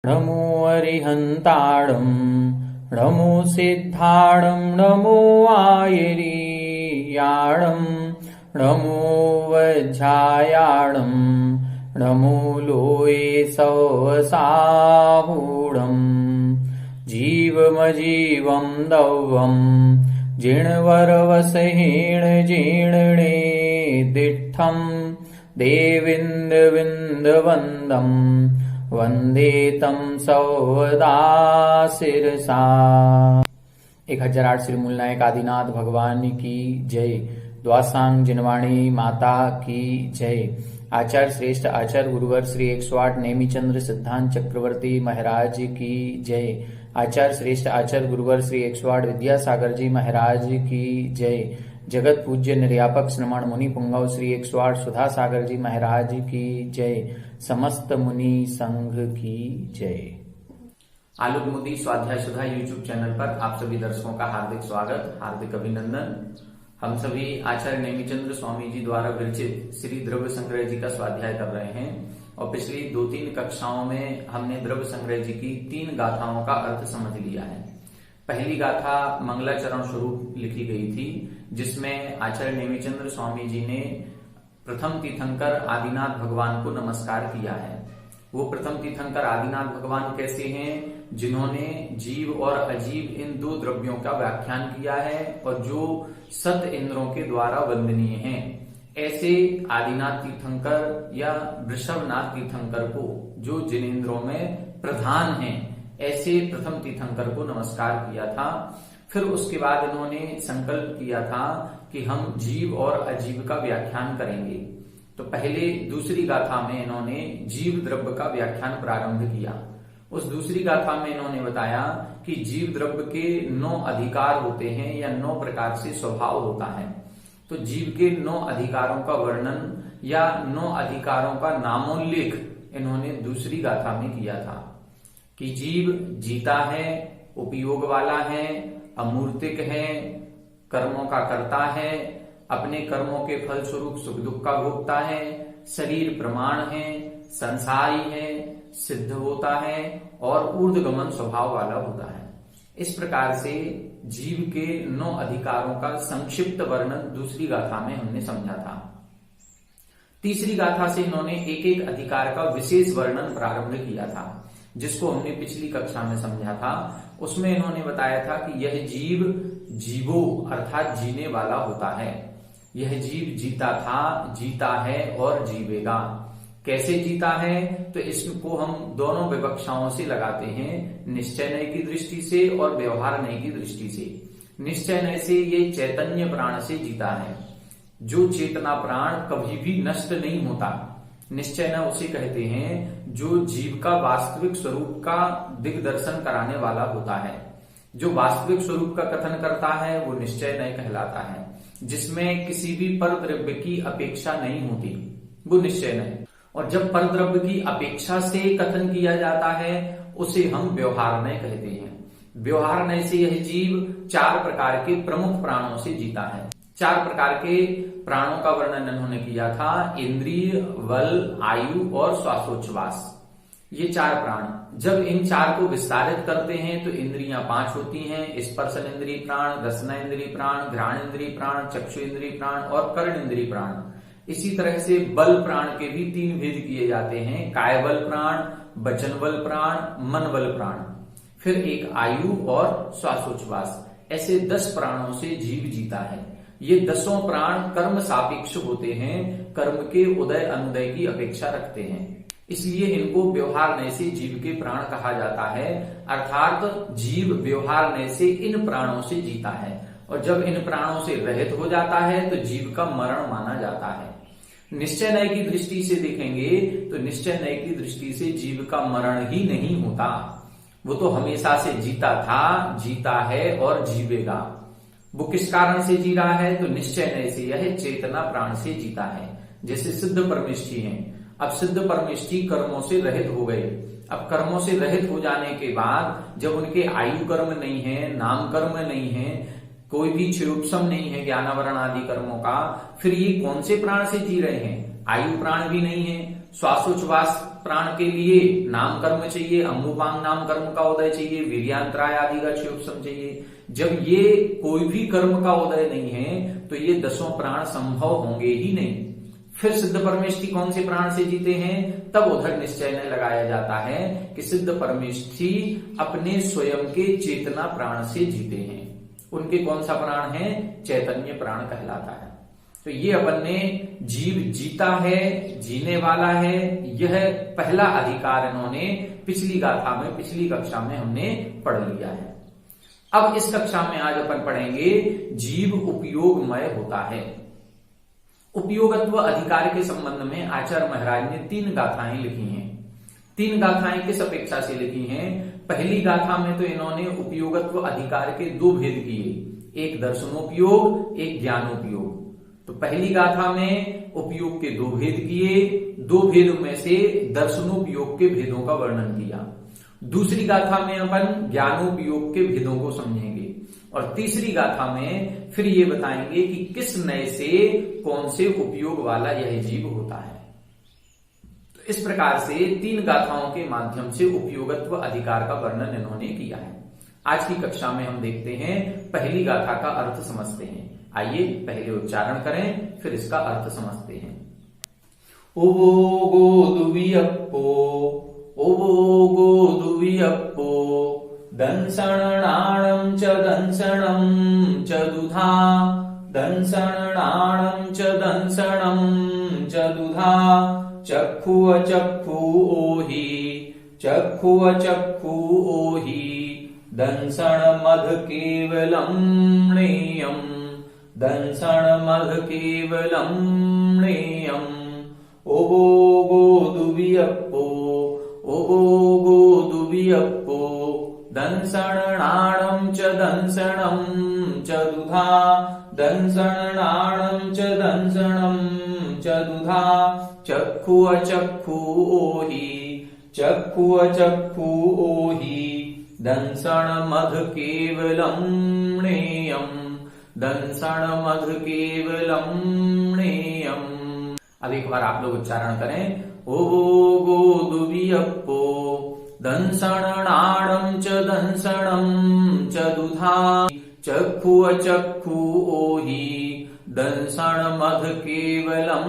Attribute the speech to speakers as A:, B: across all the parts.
A: नमो अरिहन्ताणं नमो सिद्धाणं नमो आयर्याणं नमो वज्रायाणं नमो लोये सवसाहूढं जीवमजीवं दौवं जिणवरवसहेण जीर्णे दिट्ठं देविन्दविन्दवन्दम् वंदे तम सौदा शिरसा। 1008 श्री मूलनायक आदिनाथ भगवान की जय। द्वासांग जिनवाणी माता की जय। आचार्य श्रेष्ठ आचार्य गुरुवर श्री 108 नेमीचंद्र सिद्धांत चक्रवर्ती महाराज की जय। आचार्य श्रेष्ठ आचार्य गुरुवर श्री 108 विद्यासागर जी महाराज की जय। जगत पूज्य निर्यापक श्रमण मुनि पुंगव श्री 108 सुधा सागर जी महाराज की जय। समस्त मुनि संघ की जय। आलोक मोदी स्वाध्याय सुधा यूट्यूब चैनल पर आप सभी दर्शकों का हार्दिक स्वागत, हार्दिक अभिनंदन। हम सभी आचार्य नेमिचंद्र स्वामी जी द्वारा विरचित श्री द्रव्य संग्रह जी का स्वाध्याय कर रहे हैं और पिछली 2-3 कक्षाओं में हमने द्रव्य संग्रह जी की 3 गाथाओं का अर्थ समझ लिया है। पहली गाथा मंगलाचरण स्वरूप लिखी गई थी, जिसमें आचार्य नेमिचंद्र स्वामी जी ने प्रथम तीर्थंकर आदिनाथ भगवान को नमस्कार किया है। वो प्रथम तीर्थंकर आदिनाथ भगवान कैसे हैं? जिन्होंने जीव और अजीव इन 2 द्रव्यों का व्याख्यान किया है और जो 7 इंद्रों के द्वारा वंदनीय हैं। ऐसे आदिनाथ तीर्थंकर या वृषभनाथ तीर्थंकर को, जो जिनेंद्रों में प्रधान हैं, ऐसे प्रथम तीर्थंकर को नमस्कार किया था। फिर उसके बाद इन्होंने संकल्प किया था कि हम जीव और अजीव का व्याख्यान करेंगे। तो पहले दूसरी गाथा में इन्होंने जीव द्रव्य का व्याख्यान प्रारंभ किया। उस दूसरी गाथा में इन्होंने बताया कि जीव द्रव्य के 9 अधिकार होते हैं या 9 प्रकार से स्वभाव होता है। तो जीव के 9 अधिकारों का वर्णन या 9 अधिकारों का नामोल्लेख इन्होंने दूसरी गाथा में किया था कि जीव जीता है, उपयोग वाला है, अमूर्तिक है, कर्मों का कर्ता है, अपने कर्मों के फल स्वरूप सुख दुख का भोगता है, शरीर प्रमाण है, संसारी है, सिद्ध होता है और ऊर्ध्वगमन स्वभाव वाला होता है। इस प्रकार से जीव के 9 अधिकारों का संक्षिप्त वर्णन दूसरी गाथा में हमने समझा था। तीसरी गाथा से इन्होंने एक एक अधिकार का विशेष वर्णन प्रारंभ किया था, जिसको हमने पिछली कक्षा में समझा था। उसमें इन्होंने बताया था कि यह जीव जीवो अर्थात जीने वाला होता है। यह जीव जीता था, जीता है और जीवेगा। कैसे जीता है? तो इसको हम दोनों विवक्षाओं से लगाते हैं, निश्चय नय की दृष्टि से और व्यवहार नय की दृष्टि से। निश्चय नय से ये चैतन्य प्राण से जीता है। जो चेतना प्राण कभी भी नष्ट नहीं होता, निश्चय न उसे कहते हैं जो जीव का वास्तविक स्वरूप का दिग्दर्शन कराने वाला होता है। जो वास्तविक स्वरूप का कथन करता है वो निश्चय नय कहलाता है। जिसमें किसी भी पर द्रव्य की अपेक्षा नहीं होती वो निश्चय नय। और जब पर द्रव्य की अपेक्षा से कथन किया जाता है उसे हम व्यवहार नय कहते हैं। व्यवहार नय से यह जीव 4 प्रकार के प्रमुख प्राणों से जीता है। 4 प्रकार के प्राणों का वर्णन इन्होंने किया था, इंद्रिय, बल, आयु और श्वासोच्छ्वास। ये 4 प्राण जब इन 4 को विस्तारित करते हैं तो इंद्रियां 5 होती हैं, स्पर्शन इंद्रिय प्राण, रसना इंद्रिय प्राण, घ्राण इंद्रिय प्राण, चक्षु इंद्रिय प्राण और कर्ण इंद्रिय प्राण। इसी तरह से बल प्राण के भी 3 भेद किए जाते हैं, काय बल प्राण, वचन बल प्राण, मन बल प्राण। फिर एक आयु और श्वासोच्छ्वास। ऐसे 10 प्राणों से जीव जीता है। ये 10 प्राण कर्म सापेक्ष होते हैं, कर्म के उदय अनुदय की अपेक्षा रखते हैं। इसलिए इनको व्यवहार नय से जीव के प्राण कहा जाता है। अर्थात जीव व्यवहार नय से इन प्राणों से जीता है और जब इन प्राणों से रहित हो जाता है तो जीव का मरण माना जाता है। निश्चय नय की दृष्टि से देखेंगे तो निश्चय नय की दृष्टि से जीव का मरण ही नहीं होता। वो तो हमेशा से जीता था, जीता है और जीवेगा। वो किस कारण से जी रहा है? तो निश्चय नय से, यह चेतना प्राण से जीता है। जैसे सिद्ध परमेष्ठी हैं। अब सिद्ध परमेष्ठी कर्मों से रहित हो गए। अब कर्मों से रहित हो जाने के बाद जब उनके आयु कर्म नहीं है, नाम कर्म नहीं है, कोई भी क्षयोपशम नहीं है ज्ञानावरण आदि कर्मों का, फिर ये कौन से प्राण से जी रहे हैं? आयु प्राण भी नहीं है, श्वासोच्छ्वास प्राण के लिए नाम कर्म चाहिए, अम्मुपांग नाम कर्म का उदय चाहिए, वीर्यांतराय आदि का क्षयोपशम चाहिए। जब ये कोई भी कर्म का उदय नहीं है तो ये 10 प्राण संभव होंगे ही नहीं। फिर सिद्ध परमेष्ठी कौन से प्राण से जीते हैं, तब उधर निश्चय में लगाया जाता है कि सिद्ध परमेष्ठी अपने स्वयं के चेतना प्राण से जीते हैं। उनके कौन सा प्राण है, चैतन्य प्राण कहलाता है। तो ये अपन ने जीव जीता है, जीने वाला है, यह पहला अधिकार इन्होंने पिछली गाथा में, पिछली कक्षा में हमने पढ़ लिया है। अब इस कक्षा में आज अपन पढ़ेंगे जीव उपयोगमय होता है। उपयोगत्व अधिकार के संबंध में आचार्य महाराज ने 3 गाथाएं लिखी हैं। 3 गाथाएं किस अपेक्षा से लिखी हैं, पहली गाथा में तो इन्होंने उपयोगत्व अधिकार के 2 भेद किए, एक दर्शनोपयोग, एक ज्ञानोपयोग। तो पहली गाथा में उपयोग के 2 भेद किए, 2 भेदों में से दर्शनोपयोग के भेदों का वर्णन किया। दूसरी गाथा में अपन ज्ञानोपयोग के भेदों को समझेंगे और तीसरी गाथा में फिर ये बताएंगे कि किस नए से कौन से उपयोग वाला यह जीव होता है। तो इस प्रकार से 3 गाथाओं के माध्यम से उपयोगत्व अधिकार का वर्णन इन्होंने किया है। आज की कक्षा में हम देखते हैं, पहली गाथा का अर्थ समझते हैं। आइए पहले उच्चारण करें, फिर इसका अर्थ समझते हैं। ओवो गोदुवियप्पो, ओवो गोदुवियप्पो, दंसणाणं च दंसणं च दुधा, दंसणाणं च दंसणं च दुधा, चक्षुः चक्षुः ओहि, चक्षुः चक्षुः ओहि, दंसणमध केवलं ज्ञेयम्, दंसणमध केवलं ज्ञेयम्। ओवो गोदुवियप्पो, ओवो गोदुवियप्पो, दंसणाणं च दंसणं च दुधा, दंसणाणं च दंसणं च दुधा, चक्षुः चक्षुः ओहि, चक्षुः चक्षुः ओहि, दंसणमध केवलं ज्ञेयम्, दंसणमध केवलं ज्ञेयम्। अब एक बार आप लोग उच्चारण करें। ओवो गोदुवियप्पो, दंसणाणं च दंसणं च दुधा, चक्षुः चक्षुः ओहि, दंसणमध केवलं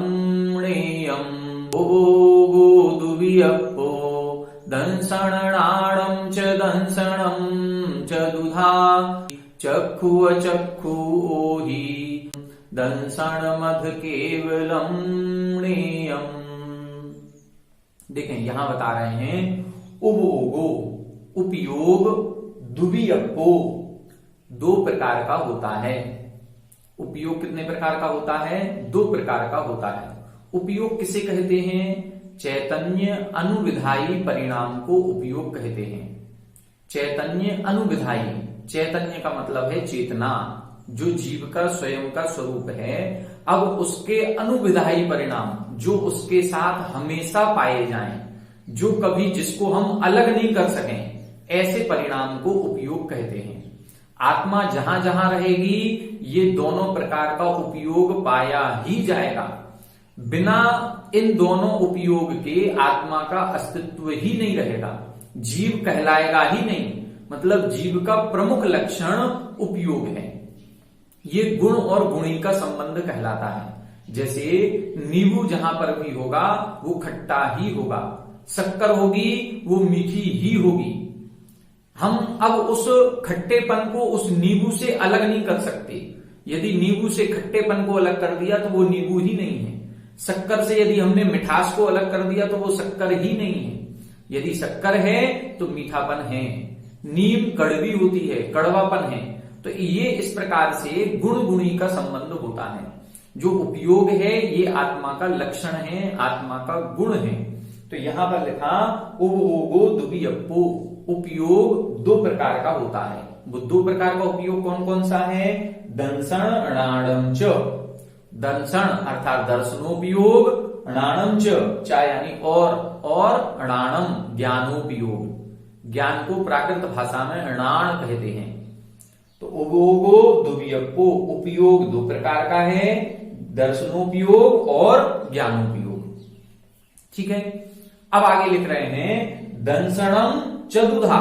A: ज्ञेयम्। ओवो गोदुवियप्पो, दंसणाणं च दंसणं च दुधा, चक्षुः चक्षुः ओहि, दंसणमध केवलं ज्ञेयम्। देखें यहां बता रहे हैं उबोगो उपयोग दुवियप्पो 2 प्रकार का होता है। उपयोग कितने प्रकार का होता है, 2 प्रकार का होता है। उपयोग किसे कहते हैं, चैतन्य अनुविधायी परिणाम को उपयोग कहते हैं। चैतन्य अनुविधायी, चैतन्य का मतलब है चेतना, जो जीव का स्वयं का स्वरूप है। अब उसके अनुविधायी परिणाम जो उसके साथ हमेशा पाए जाएं, जो कभी जिसको हम अलग नहीं कर सकें, ऐसे परिणाम को उपयोग कहते हैं। आत्मा जहां जहां रहेगी ये दोनों प्रकार का उपयोग पाया ही जाएगा। बिना इन दोनों उपयोग के आत्मा का अस्तित्व ही नहीं रहेगा, जीव कहलाएगा ही नहीं। मतलब जीव का प्रमुख लक्षण उपयोग है। ये गुण और गुणी का संबंध कहलाता है। जैसे नींबू जहां पर भी होगा वो खट्टा ही होगा, शक्कर होगी वो मीठी ही होगी। हम अब उस खट्टेपन को उस नींबू से अलग नहीं कर सकते। यदि नींबू से खट्टेपन को अलग कर दिया तो वो नींबू ही नहीं है। शक्कर से यदि हमने मिठास को अलग कर दिया तो वो शक्कर ही नहीं है। यदि शक्कर है तो मीठापन है, नीम कड़वी होती है, कड़वापन है। तो ये इस प्रकार से गुण गुणी का संबंध होता है। जो उपयोग है ये आत्मा का लक्षण है, आत्मा का गुण है। तो यहां पर लिखा उबोगो दुवियप्पो, उपयोग 2 प्रकार का होता है। वो 2 प्रकार का उपयोग कौन कौन सा है, दंसण अणाणम च, दंसण अर्थात दर्शनोपयोग, अणाणम च यानी और अणाणम ज्ञानोपयोग। ज्ञान को प्राकृत भाषा में अणाण कहते हैं। तो उबोगो दुवियप्पो उपयोग 2 प्रकार का है, दर्शनोपयोग और ज्ञानोपयोग। ठीक है। अब आगे लिख रहे हैं दंसनम चतुधा।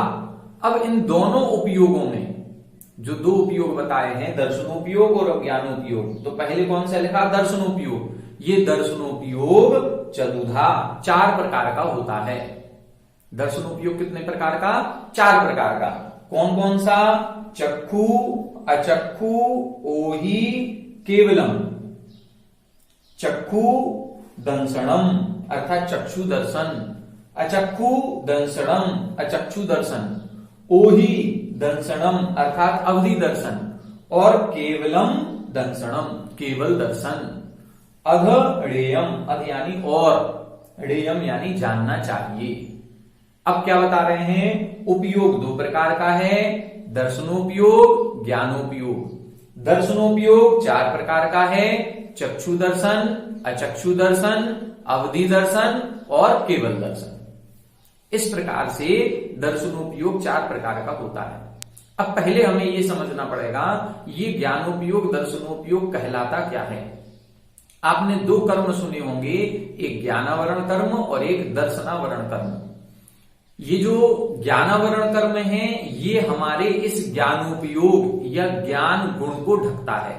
A: अब इन दोनों उपयोगों में जो दो उपयोग बताए हैं, दर्शनोपयोग और ज्ञानोपयोग, तो पहले कौन सा लिखा? दर्शनोपयोग। ये दर्शनोपयोग चतुधा 4 प्रकार का होता है। दर्शनोपयोग कितने प्रकार का? 4 प्रकार का। कौन कौन सा? चक्षु, अचक्षु, ओहि, केवलम। चक्षु दंसनम अर्थात चक्षु दर्शन, अचक्षु दंसनम अचक्षु दर्शन, ओहि दंसनम अर्थात अवधि दर्शन, और केवलम दंसनम केवल दर्शन। अधेयम, अध यानी और, ड़ेयम यानी जानना चाहिए। अब क्या बता रहे हैं? उपयोग 2 प्रकार का है, दर्शनोपयोग, ज्ञानोपयोग। दर्शनोपयोग 4 प्रकार का है, चक्षु दर्शन, अचक्षु दर्शन, अवधि दर्शन और केवल दर्शन। इस प्रकार से दर्शनोपयोग 4 प्रकार का होता है। अब पहले हमें यह समझना पड़ेगा ये ज्ञानोपयोग दर्शनोपयोग कहलाता क्या है। आपने 2 कर्म सुने होंगे, एक ज्ञानावरण कर्म और एक दर्शनावरण कर्म। ये जो ज्ञानावरण कर्म है ये हमारे इस ज्ञानोपयोग या ज्ञान गुण को ढकता है,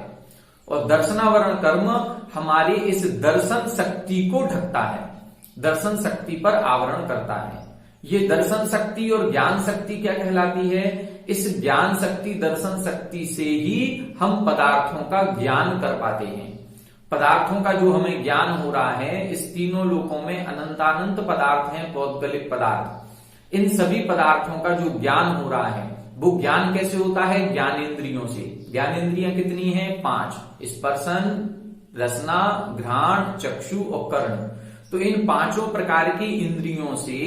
A: और दर्शनावरण कर्म हमारे इस दर्शन शक्ति को ढकता है, दर्शन शक्ति पर आवरण करता है। ये दर्शन शक्ति और ज्ञान शक्ति क्या कहलाती है? इस ज्ञान शक्ति दर्शन शक्ति से ही हम पदार्थों का ज्ञान कर पाते हैं। पदार्थों का जो हमें ज्ञान हो रहा है, इस तीनों लोकों में अनंतानंत पदार्थ हैं, पौद्गलिक पदार्थ। इन सभी पदार्थों का जो ज्ञान हो रहा है वो ज्ञान कैसे होता है? ज्ञानेंद्रियों से। ज्ञानेंद्रियां कितनी हैं? 5, स्पर्शन, रसना, घ्राण, चक्षु और कर्ण। तो इन 5 प्रकार की इंद्रियों से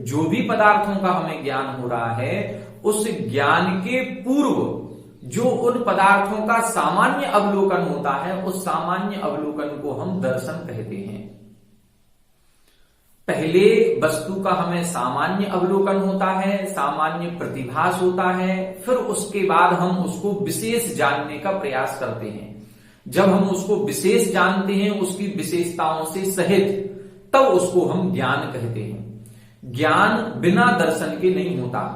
A: जो भी पदार्थों का हमें ज्ञान हो रहा है, उस ज्ञान के पूर्व जो उन पदार्थों का सामान्य अवलोकन होता है, उस सामान्य अवलोकन को हम दर्शन कहते हैं। पहले वस्तु का हमें सामान्य अवलोकन होता है, सामान्य प्रतिभास होता है, फिर उसके बाद हम उसको विशेष जानने का प्रयास करते हैं। जब हम उसको विशेष जानते हैं, उसकी विशेषताओं से सहित, तब उसको हम ज्ञान कहते हैं। ज्ञान बिना दर्शन के नहीं होता।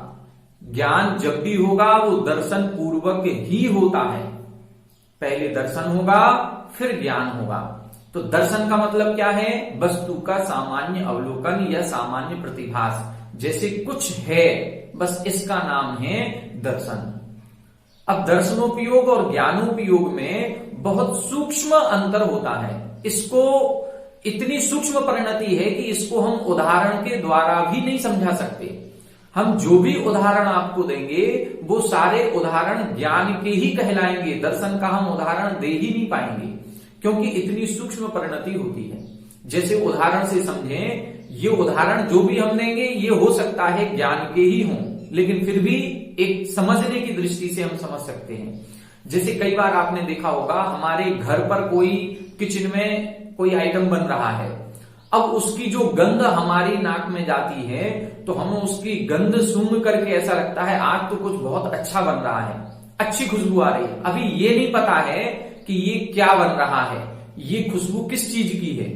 A: ज्ञान जब भी होगा वो दर्शन पूर्वक ही होता है। पहले दर्शन होगा फिर ज्ञान होगा। तो दर्शन का मतलब क्या है? वस्तु का सामान्य अवलोकन या सामान्य प्रतिभास, जैसे कुछ है, बस इसका नाम है दर्शन। अब दर्शनोपयोग और ज्ञानोपयोग में बहुत सूक्ष्म अंतर होता है। इसको इतनी सूक्ष्म परिणति है कि इसको हम उदाहरण के द्वारा भी नहीं समझा सकते। हम जो भी उदाहरण आपको देंगे वो सारे उदाहरण ज्ञान के ही कहलाएंगे, दर्शन का हम उदाहरण दे ही नहीं पाएंगे, क्योंकि इतनी सूक्ष्म परिणति होती है। जैसे उदाहरण से समझें, ये उदाहरण जो भी हम देंगे ये हो सकता है ज्ञान के ही हों, लेकिन फिर भी एक समझने की दृष्टि से हम समझ सकते हैं। जैसे कई बार आपने देखा होगा, हमारे घर पर कोई किचन में कोई आइटम बन रहा है, अब उसकी जो गंध हमारी नाक में जाती है तो हमें उसकी गंध सूंघ करके ऐसा लगता है आज तो कुछ बहुत अच्छा बन रहा है, अच्छी खुशबू आ रही है। अभी ये नहीं पता है कि ये क्या बन रहा है, ये खुशबू किस चीज की है।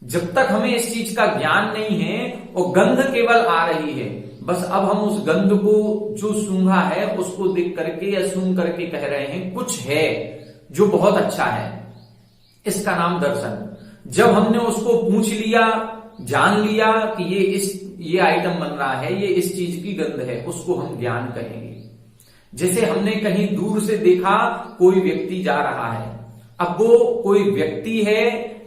A: जब तक हमें इस चीज का ज्ञान नहीं है और गंध केवल आ रही है, बस अब हम उस गंध को जो सूंघा है उसको देख करके या सूंघ करके कह रहे हैं कुछ है जो बहुत अच्छा है, इसका नाम दर्शन। जब हमने उसको पूछ लिया, जान लिया कि ये आइटम बन रहा है, ये इस चीज की गंध है, उसको हम ज्ञान कहेंगे। जैसे हमने कहीं दूर से देखा कोई व्यक्ति जा रहा है, अब वो कोई व्यक्ति है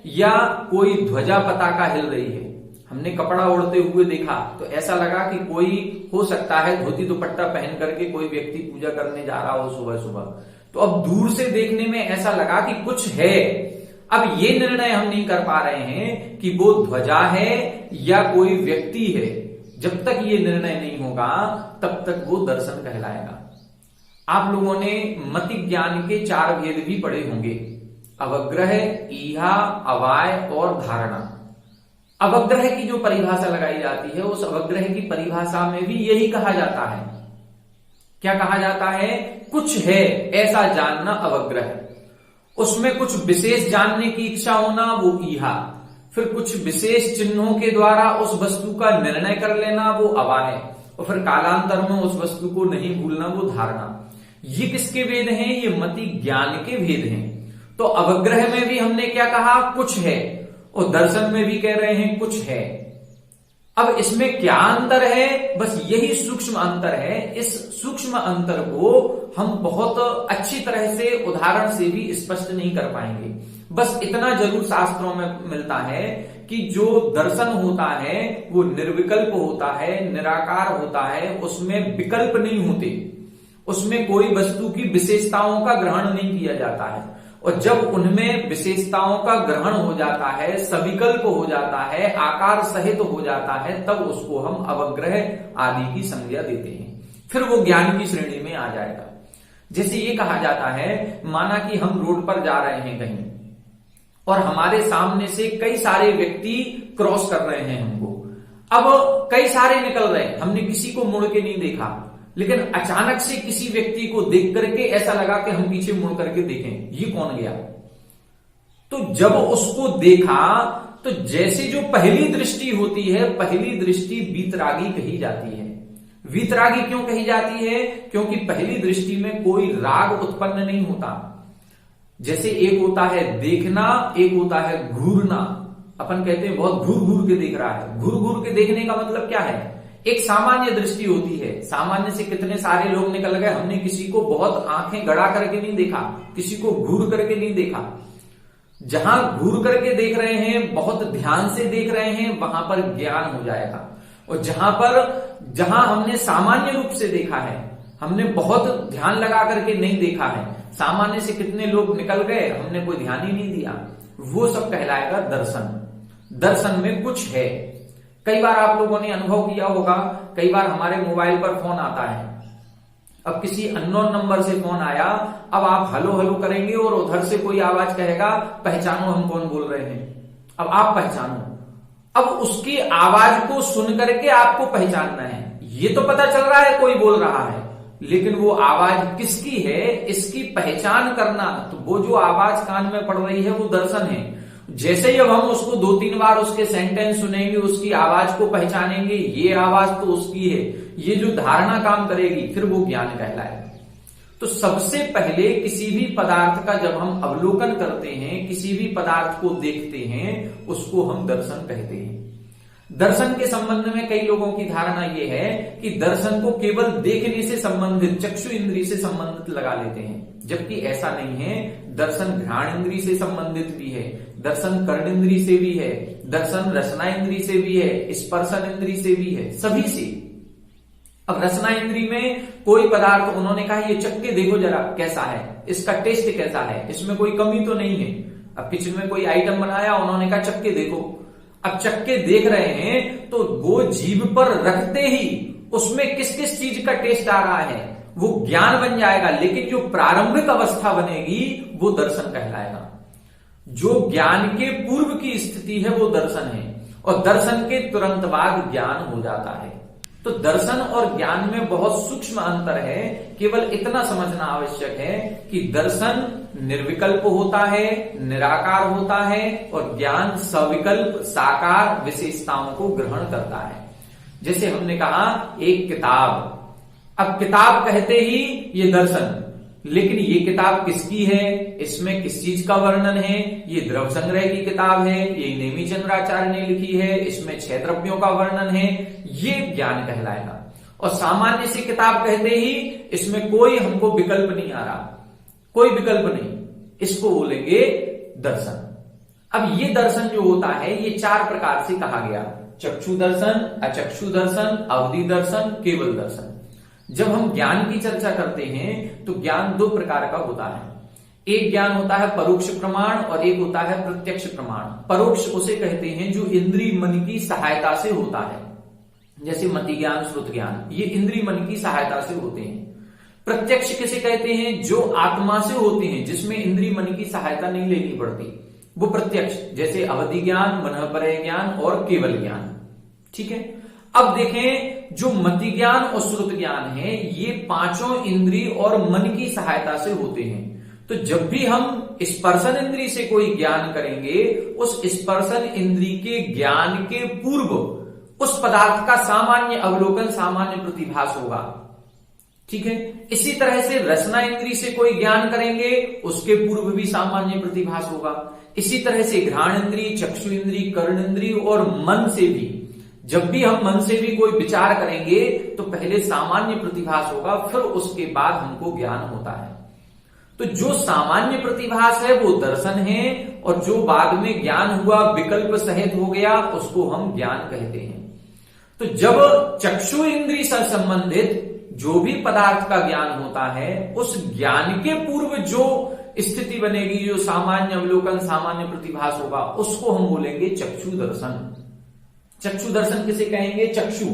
A: या कोई ध्वजा पताका हिल रही है, हमने कपड़ा ओढ़ते हुए देखा तो ऐसा लगा कि कोई हो सकता है धोती दुपट्टा पहन करके कोई व्यक्ति पूजा करने जा रहा हो सुबह सुबह। तो अब दूर से देखने में ऐसा लगा कि कुछ है। अब ये निर्णय हम नहीं कर पा रहे हैं कि वो ध्वजा है या कोई व्यक्ति है। जब तक ये निर्णय नहीं होगा तब तक वो दर्शन कहलाएगा। आप लोगों ने मति ज्ञान के 4 भेद भी पढ़े होंगे, अवग्रह, ईहा, अवाय और धारणा। अवग्रह की जो परिभाषा लगाई जाती है, उस अवग्रह की परिभाषा में भी यही कहा जाता है। क्या कहा जाता है? कुछ है ऐसा जानना अवग्रह। उसमें कुछ विशेष जानने की इच्छा होना वो ईहा। फिर कुछ विशेष चिन्हों के द्वारा उस वस्तु का निर्णय कर लेना, वो अवानय, और फिर कालांतर में उस वस्तु को नहीं भूलना, वो धारणा। ये किसके भेद हैं? ये मति ज्ञान के भेद हैं। तो अवग्रह में भी हमने क्या कहा? कुछ है, और दर्शन में भी कह रहे हैं कुछ है। अब इसमें क्या अंतर है? बस यही सूक्ष्म अंतर है। इस सूक्ष्म अंतर को हम बहुत अच्छी तरह से उदाहरण से भी स्पष्ट नहीं कर पाएंगे। बस इतना जरूर शास्त्रों में मिलता है कि जो दर्शन होता है वो निर्विकल्प होता है, निराकार होता है, उसमें विकल्प नहीं होते, उसमें कोई वस्तु की विशेषताओं का ग्रहण नहीं किया जाता है। और जब उनमें विशेषताओं का ग्रहण हो जाता है, सविकल्प हो जाता है, आकार सहित हो जाता है, तब उसको हम अवग्रह आदि की संज्ञा देते हैं। फिर वो ज्ञान की श्रेणी में आ जाएगा। जैसे ये कहा जाता है, माना कि हम रोड पर जा रहे हैं कहीं और हमारे सामने से कई सारे व्यक्ति क्रॉस कर रहे हैं हमको। अब कई सारे निकल रहे हैं, हमने किसी को मुड़ के नहीं देखा, लेकिन अचानक से किसी व्यक्ति को देख करके ऐसा लगा कि हम पीछे मुड़ करके देखें, ये कौन गया। तो जब उसको देखा तो जैसे जो पहली दृष्टि होती है, पहली दृष्टि वीतरागी कही जाती है। वीतरागी क्यों कही जाती है? क्योंकि पहली दृष्टि में कोई राग उत्पन्न नहीं होता। जैसे एक होता है देखना, एक होता है घूरना। अपन कहते हैं बहुत घूर घूर के देख रहा है। घूर घूर के देखने का मतलब क्या है? एक सामान्य दृष्टि होती है, सामान्य से कितने सारे लोग निकल गए, हमने किसी को बहुत आंखें गड़ा करके नहीं देखा, किसी को घूर करके नहीं देखा। जहां घूर करके देख रहे हैं, बहुत ध्यान से देख रहे हैं, वहां पर ज्ञान हो जाएगा। और जहां हमने सामान्य रूप से देखा है, हमने बहुत ध्यान लगा करके नहीं देखा है, सामान्य से कितने लोग निकल गए, हमने कोई ध्यान ही नहीं दिया, वो सब कहलाएगा दर्शन। दर्शन में कुछ है। कई बार आप लोगों ने अनुभव किया होगा, कई बार हमारे मोबाइल पर फोन आता है। अब किसी अननोन नंबर से फोन आया, अब आप हेलो हेलो करेंगे और उधर से कोई आवाज कहेगा पहचानो हम कौन बोल रहे हैं। अब आप पहचानो। अब उसकी आवाज को सुन करके आपको पहचानना है। ये तो पता चल रहा है कोई बोल रहा है, लेकिन वो आवाज किसकी है इसकी पहचान करना, तो वो जो आवाज कान में पड़ रही है वो दर्शन है। जैसे ही अब हम उसको 2-3 बार उसके सेंटेंस सुनेंगे, उसकी आवाज को पहचानेंगे, ये आवाज तो उसकी है, ये जो धारणा काम करेगी, फिर वो ज्ञान कहलाएगा। तो सबसे पहले किसी भी पदार्थ का जब हम अवलोकन करते हैं, किसी भी पदार्थ को देखते हैं, उसको हम दर्शन कहते हैं। दर्शन के संबंध में कई लोगों की धारणा यह है कि दर्शन को केवल देखने से संबंधित, चक्षु इंद्रिय से संबंधित लगा लेते हैं, जबकि ऐसा नहीं है। दर्शन घ्राण इंद्रिय से संबंधित भी है, दर्शन कर्ण इंद्रिय से भी है, दर्शन रसना इंद्रिय से भी है, स्पर्शन इंद्रिय से भी है, सभी से। अब रसना इंद्रिय में कोई पदार्थ उन्होंने कहा ये चख के देखो जरा कैसा है, इसका टेस्ट कैसा है, इसमें कोई कमी तो नहीं है। अब किचन में कोई आइटम बनाया, उन्होंने कहा चख के देखो। अब चख के देख रहे हैं तो वो जीभ पर रखते ही उसमें किस किस चीज का टेस्ट आ रहा है वो ज्ञान बन जाएगा, लेकिन जो प्रारंभिक अवस्था बनेगी वो दर्शन कहलाएगा। जो ज्ञान के पूर्व की स्थिति है वो दर्शन है, और दर्शन के तुरंत बाद ज्ञान हो जाता है। तो दर्शन और ज्ञान में बहुत सूक्ष्म अंतर है। केवल इतना समझना आवश्यक है कि दर्शन निर्विकल्प होता है, निराकार होता है, और ज्ञान सविकल्प साकार विशेषताओं को ग्रहण करता है। जैसे हमने कहा एक किताब, अब किताब कहते ही ये दर्शन, लेकिन ये किताब किसकी है, इसमें किस चीज का वर्णन है, ये द्रव्य संग्रह की किताब है, ये नेमिचंद्राचार्य ने लिखी है, इसमें 6 द्रव्यों का वर्णन है, ये ज्ञान कहलाएगा। और सामान्य सी किताब कहते ही इसमें कोई हमको विकल्प नहीं आ रहा, कोई विकल्प नहीं, इसको बोलेंगे दर्शन। अब ये दर्शन जो होता है ये 4 प्रकार से कहा गया: चक्षु दर्शन, अचक्षु दर्शन, अवधि दर्शन, केवल दर्शन। जब हम ज्ञान की चर्चा करते हैं तो ज्ञान 2 प्रकार का होता है। एक ज्ञान होता है परोक्ष प्रमाण और एक होता है प्रत्यक्ष प्रमाण। परोक्ष उसे कहते हैं जो इंद्रिय मन की सहायता से होता है, जैसे मति ज्ञान, श्रुत ज्ञान, ये इंद्रिय मन की सहायता से होते हैं। प्रत्यक्ष किसे कहते हैं? जो आत्मा से होते हैं, जिसमें इंद्रिय मन की सहायता नहीं लेनी पड़ती, वो प्रत्यक्ष, जैसे अवधि ज्ञान, मनःपरय ज्ञान और केवल ज्ञान। ठीक है। अब देखें, जो मति ज्ञान और श्रुत ज्ञान है ये 5 इंद्रिय और मन की सहायता से होते हैं। तो जब भी हम स्पर्शन इंद्री से कोई ज्ञान करेंगे, उस स्पर्शन इंद्री के ज्ञान के पूर्व उस पदार्थ का सामान्य अवलोकन, सामान्य प्रतिभास होगा। ठीक है। इसी तरह से रसना इंद्री से कोई ज्ञान करेंगे, उसके पूर्व भी सामान्य प्रतिभास होगा। इसी तरह से घ्राण इंद्री, चक्षु इंद्री, कर्ण इंद्री और मन से भी, जब भी हम मन से भी कोई विचार करेंगे तो पहले सामान्य प्रतिभास होगा, फिर उसके बाद हमको ज्ञान होता है। तो जो सामान्य प्रतिभास है वो दर्शन है, और जो बाद में ज्ञान हुआ, विकल्प सहित हो गया, उसको हम ज्ञान कहते हैं। तो जब चक्षु इंद्री से संबंधित जो भी पदार्थ का ज्ञान होता है, उस ज्ञान के पूर्व जो स्थिति बनेगी, जो सामान्य अवलोकन, सामान्य प्रतिभास होगा, उसको हम बोलेंगे चक्षु दर्शन। चक्षु दर्शन किसे कहेंगे? चक्षु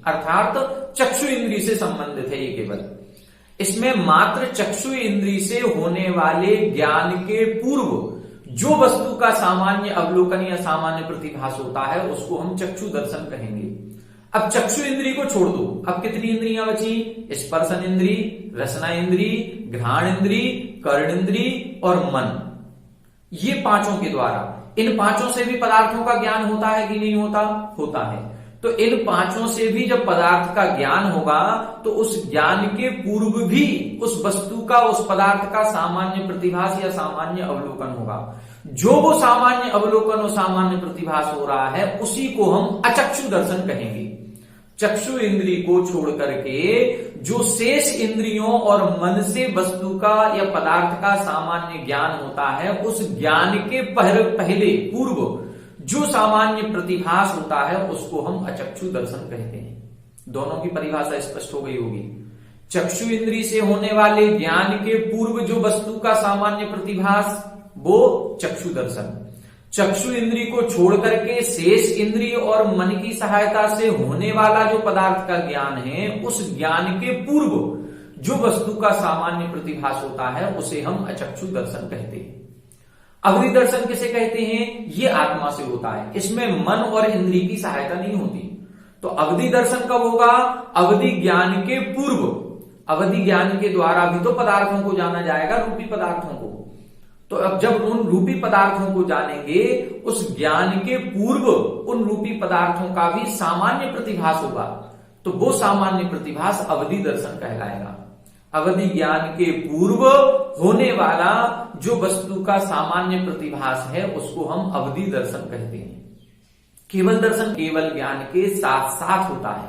A: अर्थात चक्षु इंद्री से संबंधित है ये केवल। इसमें मात्र चक्षु इंद्री से होने वाले ज्ञान के पूर्व जो वस्तु का सामान्य अवलोकन या सामान्य प्रतिभास होता है, उसको हम चक्षु दर्शन कहेंगे। अब चक्षु इंद्री को छोड़ दो, अब कितनी इंद्रियां बची? स्पर्शन इंद्री, रसना इंद्री, घ्राण इंद्री, कर्ण इंद्री और मन। ये पांचों के द्वारा, इन पांचों से भी पदार्थों का ज्ञान होता है कि नहीं होता? होता है। तो इन पांचों से भी जब पदार्थ का ज्ञान होगा, तो उस ज्ञान के पूर्व भी उस वस्तु का, उस पदार्थ का सामान्य प्रतिभास या सामान्य अवलोकन होगा। जो वो सामान्य अवलोकन और सामान्य प्रतिभास हो रहा है, उसी को हम अचक्षु दर्शन कहेंगे। चक्षु इंद्री को छोड़ करके जो शेष इंद्रियों और मन से वस्तु का या पदार्थ का सामान्य ज्ञान होता है, उस ज्ञान के पहले पूर्व जो सामान्य प्रतिभास होता है, उसको हम अचक्षु दर्शन कहते हैं। दोनों की परिभाषा स्पष्ट हो गई होगी। चक्षु इंद्री से होने वाले ज्ञान के पूर्व जो वस्तु का सामान्य प्रतिभास, वो चक्षु दर्शन। चक्षु इंद्री को छोड़ करके शेष इंद्री और मन की सहायता से होने वाला जो पदार्थ का ज्ञान है, उस ज्ञान के पूर्व जो वस्तु का सामान्य प्रतिभास होता है, उसे हम अचक्षु दर्शन कहते हैं। अवधि दर्शन किसे कहते हैं? ये आत्मा से होता है, इसमें मन और इंद्री की सहायता नहीं होती। तो अवधि दर्शन कब होगा? अवधि ज्ञान के पूर्व। अवधि ज्ञान के द्वारा भी तो पदार्थों को जाना जाएगा, रूपी पदार्थों को। तो अब जब उन रूपी पदार्थों को जानेंगे, उस ज्ञान के पूर्व उन रूपी पदार्थों का भी सामान्य प्रतिभास होगा, तो वो सामान्य प्रतिभास अवधि दर्शन कहलाएगा। अवधि ज्ञान के पूर्व होने वाला जो वस्तु का सामान्य प्रतिभास है, उसको हम अवधि दर्शन कहते हैं। केवल दर्शन केवल ज्ञान के साथ साथ होता है।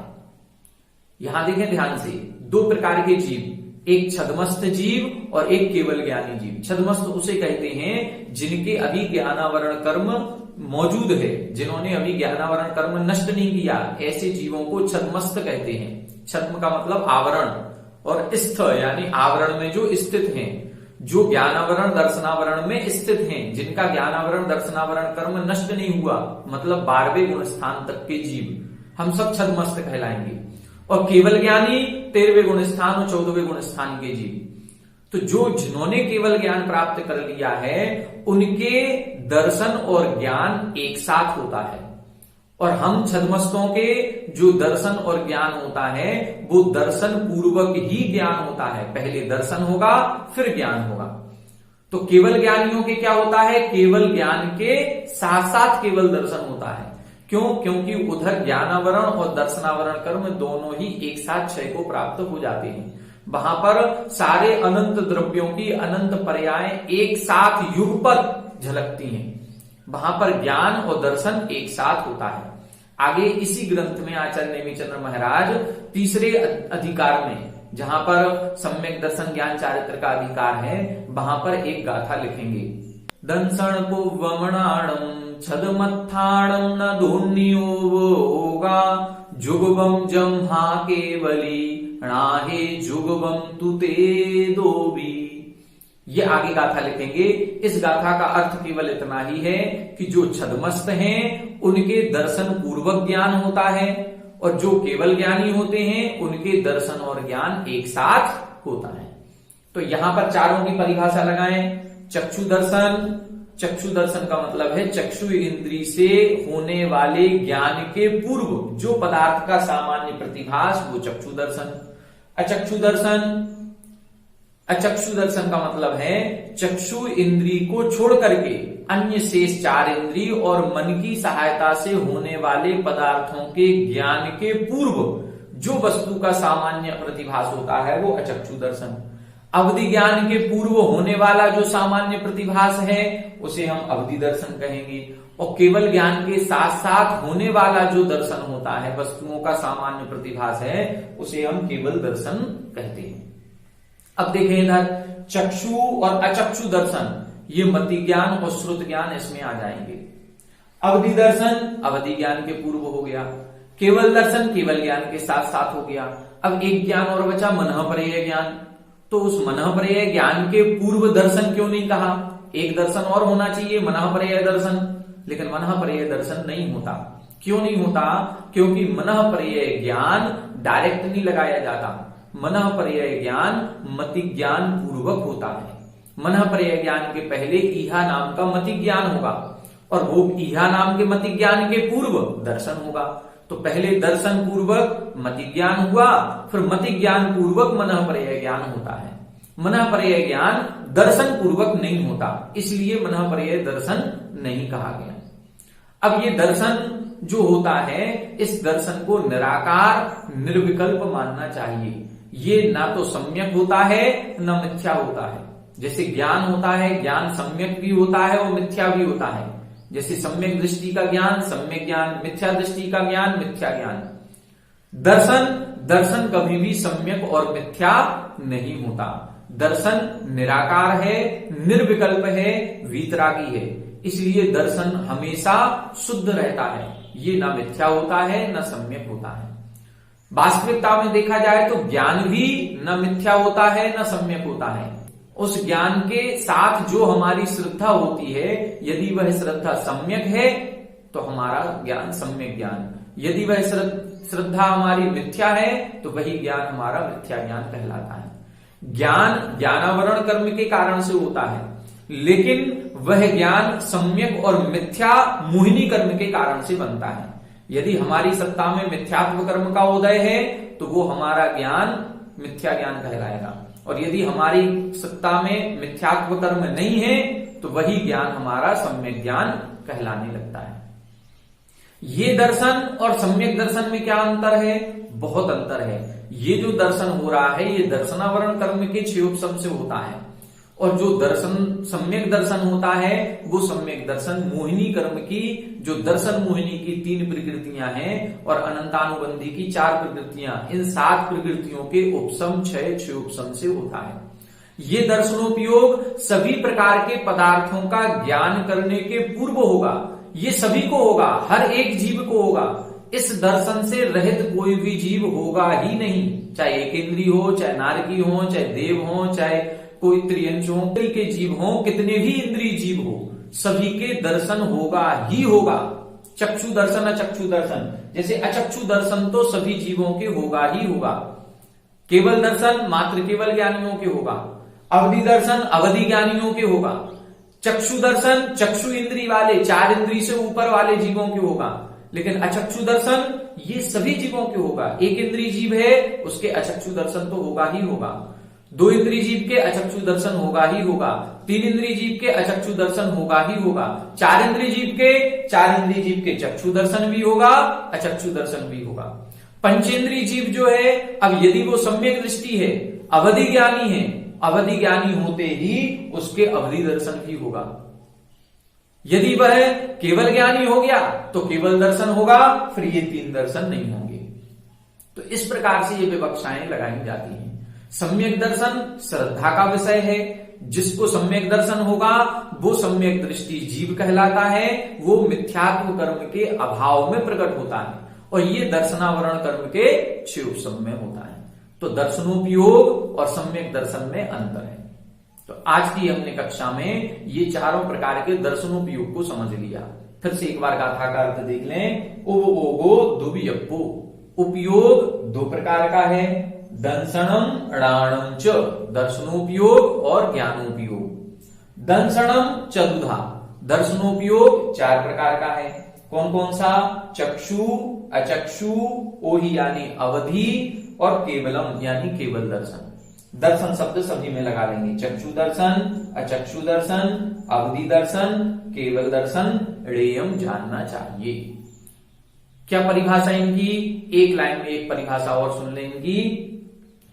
A: यहां देखें ध्यान से, दो प्रकार के जीव, एक छद्मस्त जीव और एक केवल ज्ञानी जीव। छद्मस्त उसे कहते हैं जिनके अभी ज्ञानावरण कर्म मौजूद है, जिन्होंने अभी ज्ञानावरण कर्म नष्ट नहीं किया, ऐसे जीवों को छद्मस्त कहते हैं। छद्म का मतलब आवरण, और स्थ यानी आवरण में जो स्थित हैं, जो ज्ञानावरण दर्शनावरण में स्थित हैं, जिनका ज्ञानावरण दर्शनावरण कर्म नष्ट नहीं हुआ, मतलब 12वें गुण स्थान तक के जीव, हम सब छद्मस्त कहलाएंगे। और केवल ज्ञानी 13वें गुण स्थान और 14वें गुण स्थान के जीव। तो जो जिन्होंने केवल ज्ञान प्राप्त कर लिया है, उनके दर्शन और ज्ञान एक साथ होता है। और हम छद्मस्तों के जो दर्शन और ज्ञान होता है, वो दर्शन पूर्वक ही ज्ञान होता है। पहले दर्शन होगा, फिर ज्ञान होगा। तो केवल ज्ञानियों के क्या होता है? केवल ज्ञान के साथ साथ केवल दर्शन होता है। क्यों? क्योंकि उधर ज्ञानावरण और दर्शनावरण कर्म दोनों ही एक साथ क्षय को प्राप्त हो जाते हैं। वहां पर सारे अनंत द्रव्यों की अनंत पर्याय एक साथ युगपत झलकती हैं। वहां पर ज्ञान और दर्शन एक साथ होता है। आगे इसी ग्रंथ में आचार्य नेमिचंद्र महाराज तीसरे अधिकार में, जहां पर सम्यक दर्शन ज्ञान चारित्र का अधिकार है, वहां पर एक गाथा लिखेंगे। दंसण पुवमणाणम छदमत्थाणम न दोन्योगा जुगवम जम्हा केवली णाहे जुगवम तुते दोबी। ये आगे गाथा लिखेंगे। इस गाथा का अर्थ केवल इतना ही है कि जो छद्मस्त हैं, उनके दर्शन पूर्वक ज्ञान होता है, और जो केवल ज्ञानी होते हैं, उनके दर्शन और ज्ञान एक साथ होता है। तो यहां पर चारों की परिभाषा लगाएं। चक्षु दर्शन, चक्षु दर्शन का मतलब है चक्षु इंद्री से होने वाले ज्ञान के पूर्व जो पदार्थ का सामान्य प्रतिभास, वो चक्षु दर्शन। अचक्षु दर्शन, अचक्षु दर्शन का मतलब है चक्षु इंद्री को छोड़ करके अन्य शेष 4 इंद्री और मन की सहायता से होने वाले पदार्थों के ज्ञान के पूर्व जो वस्तु का सामान्य प्रतिभास होता है वो अचक्षु दर्शन। अवधि ज्ञान के पूर्व होने वाला जो सामान्य प्रतिभास है उसे हम अवधि दर्शन कहेंगे, और केवल ज्ञान के साथ साथ होने वाला जो दर्शन होता है, वस्तुओं का सामान्य प्रतिभास है, उसे हम केवल दर्शन कहते हैं। अब देखें इधर चक्षु और अचक्षु दर्शन, ये मति ज्ञान और श्रुत ज्ञान इसमें आ जाएंगे। अवधि दर्शन अवधि ज्ञान के पूर्व हो गया, केवल दर्शन केवल ज्ञान के साथ साथ हो गया। अब एक ज्ञान और बचा, मनःपर्यय ज्ञान। तो उस मनःपर्यय ज्ञान के पूर्व दर्शन क्यों नहीं कहा? एक दर्शन और होना चाहिए, मनःपर्यय दर्शन, लेकिन मनःपर्यय दर्शन नहीं होता। क्यों नहीं होता? क्योंकि मनःपर्यय ज्ञान डायरेक्ट नहीं लगाया जाता। मनःपर्यय ज्ञान मति ज्ञान पूर्वक होता है। मनःपर्यय ज्ञान के पहले ईहा नाम का मति ज्ञान होगा, और वो ईहा नाम के मति ज्ञान के पूर्व दर्शन होगा। तो पहले दर्शन पूर्वक मति ज्ञान हुआ, फिर मति ज्ञान पूर्वक मनःपर्यय ज्ञान होता है। मनःपर्यय ज्ञान दर्शन पूर्वक नहीं होता, इसलिए मनःपर्यय दर्शन नहीं कहा गया। अब ये दर्शन जो होता है, इस दर्शन को निराकार निर्विकल्प मानना चाहिए। ये ना तो सम्यक होता है न मिथ्या होता है। जैसे ज्ञान होता है, ज्ञान सम्यक भी होता है और मिथ्या भी होता है। जैसे सम्यक दृष्टि का ज्ञान सम्यक ज्ञान, मिथ्या दृष्टि का ज्ञान मिथ्या ज्ञान। दर्शन कभी भी सम्यक और मिथ्या नहीं होता। दर्शन निराकार है, निर्विकल्प है, वीतरागी है, इसलिए दर्शन हमेशा शुद्ध रहता है। ये ना मिथ्या होता है न सम्यक होता है। वास्तविकता में देखा जाए तो ज्ञान भी न मिथ्या होता है न सम्यक होता है। उस ज्ञान के साथ जो हमारी श्रद्धा होती है, यदि वह श्रद्धा सम्यक है तो हमारा ज्ञान सम्यक ज्ञान, यदि वह श्रद्धा हमारी मिथ्या है तो वही ज्ञान हमारा मिथ्या ज्ञान कहलाता है। ज्ञान ज्ञानावरण कर्म के कारण से होता है, लेकिन वह ज्ञान सम्यक और मिथ्या मोहिनी कर्म के कारण से बनता है। यदि हमारी सत्ता में मिथ्यात्व कर्म का उदय है तो वो हमारा ज्ञान मिथ्या ज्ञान कहलाएगा, और यदि हमारी सत्ता में मिथ्यात्व कर्म नहीं है तो वही ज्ञान हमारा सम्यक ज्ञान कहलाने लगता है। ये दर्शन और सम्यक दर्शन में क्या अंतर है? बहुत अंतर है। ये जो दर्शन हो रहा है ये दर्शनावरण कर्म के क्षयोपशम से होता है, और जो दर्शन सम्यक दर्शन होता है वो सम्यक दर्शन मोहिनी कर्म की, जो दर्शन मोहिनी की 3 प्रकृतियां हैं और अनंतानुबंधी की 4 प्रकृतियां, इन 7 प्रकृतियों के उपशम क्षयोपशम से होता है। ये दर्शनोपयोग सभी प्रकार के पदार्थों का ज्ञान करने के पूर्व होगा। ये सभी को होगा, हर एक जीव को होगा। इस दर्शन से रहित कोई भी जीव होगा ही नहीं, चाहे एक इंद्री हो, चाहे नारकी हो, चाहे देव हो, चाहे कोई त्रियंश हो, के जीव हो, कितने भी इंद्रिय जीव हो, सभी के दर्शन होगा ही होगा। चक्षु दर्शन अचक्षु दर्शन, जैसे अचक्षु दर्शन तो सभी जीवों के होगा ही होगा। केवल दर्शन मात्र केवल ज्ञानियों के होगा। अवधि दर्शन अवधि ज्ञानियों के होगा। चक्षु दर्शन चक्षु इंद्री वाले, 4 इंद्री से ऊपर वाले जीवों के होगा। लेकिन अचक्षु दर्शन ये सभी जीवों के होगा। एक इंद्रिय जीव है उसके अचक्षु दर्शन तो होगा ही होगा। 2 इंद्रिय जीव के अचक्षु दर्शन होगा ही होगा। 3 इंद्रिय जीव के अचक्षु दर्शन होगा ही होगा। 4 इंद्रिय जीव के चक्षु दर्शन भी होगा, अचक्षु दर्शन भी होगा। पंचेंद्रिय जीव जो है, अब यदि वो सम्यक दृष्टि है, अवधि ज्ञानी है, अवधि ज्ञानी होते ही उसके अवधि दर्शन भी होगा। यदि वह केवल ज्ञानी हो गया तो केवल दर्शन होगा, फिर ये 3 दर्शन नहीं होंगे। तो इस प्रकार से ये विवक्षाएं लगाई जाती हैं। सम्यक दर्शन श्रद्धा का विषय है। जिसको सम्यक दर्शन होगा वो सम्यक दृष्टि जीव कहलाता है। वो मिथ्यात्व कर्म के अभाव में प्रकट होता है, और ये दर्शनावरण कर्म के क्षयोपशम में होता है। तो दर्शनोपयोग और सम्यक दर्शन में अंतर है। तो आज की हमने कक्षा में ये चारों प्रकार के दर्शनोपयोग को समझ लिया। फिर से एक बार गाथा का अर्थ देख लें। उपभोगो दुवियप्पो, उपयोग 2 प्रकार का है, दंसनम णाणम च, दर्शनोपयोग और ज्ञानोपयोग। दंसनम चतुधा, दर्शनोपयोग 4 प्रकार का है। कौन कौन सा? चक्षु, अचक्षु, ओहि यानी अवधि, और केवलम यानी केवल दर्शन। दर्शन शब्द सभी में लगा लेंगे। चक्षु दर्शन, अचक्षु दर्शन, अवधि दर्शन, केवल दर्शन, ऋयम जानना चाहिए। क्या परिभाषा इनकी? एक लाइन में एक परिभाषा और सुन लें इनकी।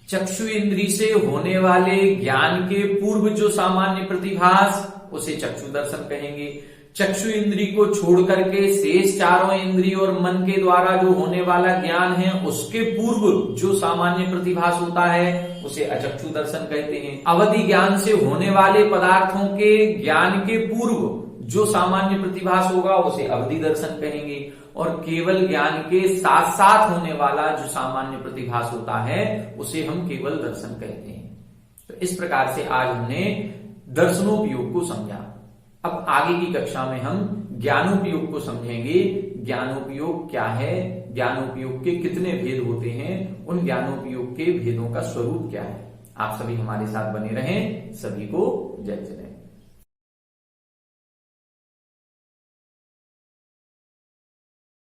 A: चक्षु इंद्री से होने वाले ज्ञान के पूर्व जो सामान्य प्रतिभास उसे चक्षु दर्शन कहेंगे। चक्षु इंद्री को छोड़ करके शेष चारों इंद्रिय और मन के द्वारा जो होने वाला ज्ञान है उसके पूर्व जो सामान्य प्रतिभास होता है उसे अचक्षु दर्शन कहते हैं। अवधि ज्ञान से होने वाले पदार्थों के ज्ञान के पूर्व जो सामान्य प्रतिभास होगा उसे अवधि दर्शन कहेंगे। और केवल ज्ञान के साथ साथ होने वाला जो सामान्य प्रतिभास होता है उसे हम केवल दर्शन कहते हैं। तो इस प्रकार से आज हमने दर्शनोपयोग को समझा। अब आगे की कक्षा में हम ज्ञानोपयोग को समझेंगे। ज्ञानोपयोग क्या है, ज्ञानोपयोग के कितने भेद होते हैं, उन ज्ञानोपयोग के भेदों का स्वरूप क्या है। आप सभी हमारे साथ बने रहें। सभी को जय जय।